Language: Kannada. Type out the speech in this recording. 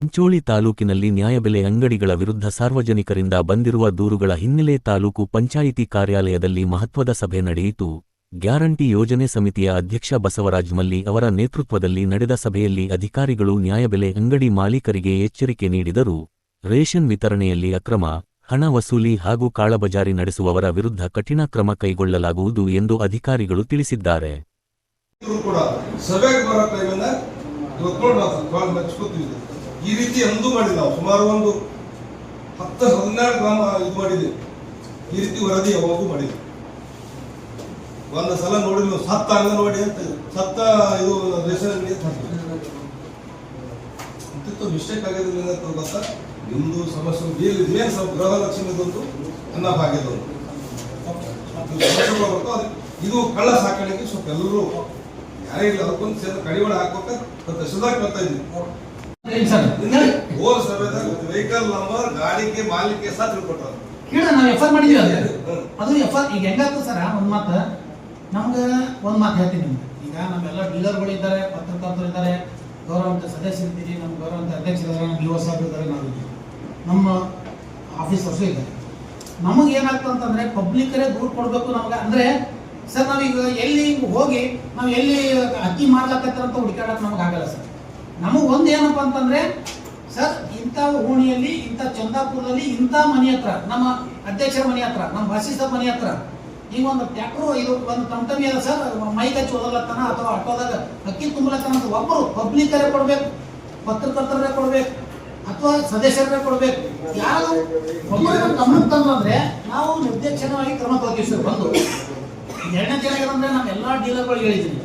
ಚಿಂಚೋಳಿ ತಾಲೂಕಿನಲ್ಲಿ ನ್ಯಾಯಬೆಲೆ ಅಂಗಡಿಗಳ ವಿರುದ್ಧ ಸಾರ್ವಜನಿಕರಿಂದ ಬಂದಿರುವ ದೂರುಗಳ ಹಿನ್ನೆಲೆ ತಾಲೂಕು ಪಂಚಾಯಿತಿ ಕಾರ್ಯಾಲಯದಲ್ಲಿ ಮಹತ್ವದ ಸಭೆ ನಡೆಯಿತು. ಗ್ಯಾರಂಟಿ ಯೋಜನೆ ಸಮಿತಿಯ ಅಧ್ಯಕ್ಷ ಬಸವರಾಜ್ ಮಲ್ಲಿ ಅವರ ನೇತೃತ್ವದಲ್ಲಿ ನಡೆದ ಸಭೆಯಲ್ಲಿ ಅಧಿಕಾರಿಗಳು ನ್ಯಾಯಬೆಲೆ ಅಂಗಡಿ ಮಾಲೀಕರಿಗೆ ಎಚ್ಚರಿಕೆ ನೀಡಿದರು. ರೇಷನ್ ವಿತರಣೆಯಲ್ಲಿ ಅಕ್ರಮ, ಹಣ ವಸೂಲಿ ಹಾಗೂ ಕಾಳಬಜಾರಿ ನಡೆಸುವವರ ವಿರುದ್ಧ ಕಠಿಣ ಕ್ರಮ ಕೈಗೊಳ್ಳಲಾಗುವುದು ಎಂದು ಅಧಿಕಾರಿಗಳು ತಿಳಿಸಿದ್ದಾರೆ. ಈ ರೀತಿ ಎಂದೂ ಮಾಡಿ ನಾವು ಸುಮಾರು ಒಂದು 10-12 ಗ್ರಾಮ ಇದು ಮಾಡಿದ್ದೀವಿ. ಈ ರೀತಿ ವರದಿ ಯಾವಾಗೂ ಮಾಡಿದ್ವಿ. ಒಂದು ಸಲ ನೋಡಿದ್ವಿ ಸತ್ತ ಅಂಗನವಾಡಿ ಅಂತ ಸತ್ತ ಇದು ರೇಷನ್ ಅಂಗಡಿ ಅಂತಿತ್ತು ಮಿಸ್ಟೇಕ್ ಆಗೋದಿಲ್ಲ ಅಂತ ಗೊತ್ತಾ. ನಿಮ್ದು ಸಮಸ್ಯೆ ಮೇನ್ ಗೃಹ ಲಕ್ಷ್ಮಿದೊಂದು ಅನ್ನ ಭಾಗ್ಯದೊಂದು ಇದು ಕಳ್ಳ ಸಾಕಾಣಿಕೆ ಸ್ವಲ್ಪ ಎಲ್ಲರೂ ಯಾರೇ ಇಲ್ಲ ಅದಕ್ಕೊಂದು ಸೇರಿ ಕಡಿವಾಡ ಹಾಕ್ಬೇಕ ತಹಶೀಲ್ದಾರ್ ಕೇಳ್ತಾ ಇದ್ವಿ. ವೆಹಿಕಲ್ ನಂಬರ್ ಗಾಡಿಗೆ ಮಾಲಿಕೆ ಸಹ ತಿಳ್ಕೊಟ್ಟಾರ ನಾವು ಎಫ್ಐಆರ್ ಮಾಡಿದ್ವಿ. ಅದು ಎಫ್ಐಆರ್ ಈಗ ಹೆಂಗಾಗ್ತದೆ ಸರ್, ಒಂದ್ ಮಾತು ನಮ್ಗೆ ಒಂದ್ ಮಾತು ಹೇಳ್ತೀನಿ. ಈಗ ನಮ್ಮೆಲ್ಲ ಡೀಲರ್ಗಳು ಇದ್ದಾರೆ, ಪತ್ರಕರ್ತರು ಇದ್ದಾರೆ, ಗೌರವಂತ ಸದಸ್ಯರಿದ್ದೀರಿ, ನಮ್ಮ ಗೌರವಂತ ಅಧ್ಯಕ್ಷರಿದ್ದಾರೆ, ನಮ್ಮ ಯುವ ಸಾಹೇಬರು ಇದ್ದಾರೆ, ನಾವು ನಮ್ಮ ಆಫೀಸರ್ಸು ಇದ್ದಾರೆ. ನಮಗೆ ಏನಾಗ್ತದೆ ಅಂತಂದ್ರೆ ಪಬ್ಲಿಕರೇ ದೂರು ಕೊಡಬೇಕು ನಮ್ಗೆ. ಅಂದ್ರೆ ಸರ್ ನಾವೀಗ ಎಲ್ಲಿ ಹೋಗಿ ನಾವು ಎಲ್ಲಿ ಅಕ್ಕಿ ಮಾಡ್ಲಕತ್ತಾರ ಅಂತ ಹುಡುಕಾಡಕ್ಕೆ ನಮ್ಗೆ ಆಗಲ್ಲ ಸರ್. ನಮಗೆ ಒಂದು ಏನಪ್ಪ ಅಂತಂದ್ರೆ ಸರ್ ಇಂಥ ಓಣಿಯಲ್ಲಿ ಇಂಥ ಚಂದಾಪುರದಲ್ಲಿ ಇಂಥ ಮನೆ ಹತ್ರ, ನಮ್ಮ ಅಧ್ಯಕ್ಷರ ಮನೆ ಹತ್ರ, ನಮ್ಮ ಭಾಷಿಸರ ಮನೆ ಹತ್ರ ಈಗ ಒಂದು ಟ್ಯಾಕ್ಟ್ರು ಇದು ಒಂದು ಟಮ್ಟಮಿ ಅದ ಸರ್, ಮೈಕ್ ಹಚ್ಚಿ ಓದಲತ್ತಾನ ಅಥವಾ ಆಟೋದಾಗ ಅಕ್ಕಿ ತುಂಬಲತ್ತಾನ ಅಂತ ಒಬ್ಬರು ಪಬ್ಲಿಕರೇ ಕೊಡ್ಬೇಕು, ಪತ್ರಕರ್ತರೇ ಕೊಡ್ಬೇಕು ಅಥವಾ ಸದಸ್ಯರೇ ಕೊಡ್ಬೇಕು. ಯಾರು ಒಬ್ಬರು ಗಮನಕ್ಕೆ ತಂದ್ರೆ ನಾವು ನಿರ್ದೇಶನವಾಗಿ ಕ್ರಮ ತಗೋತೀವಿ ಸರ್. ಒಂದು ಎರಡನೇ ಜನ ಏನಂದ್ರೆ ನಮ್ಮ ಎಲ್ಲಾ ಡೀಲರ್ಗಳಿಗೆ ಹೇಳಿದ್ದೀನಿ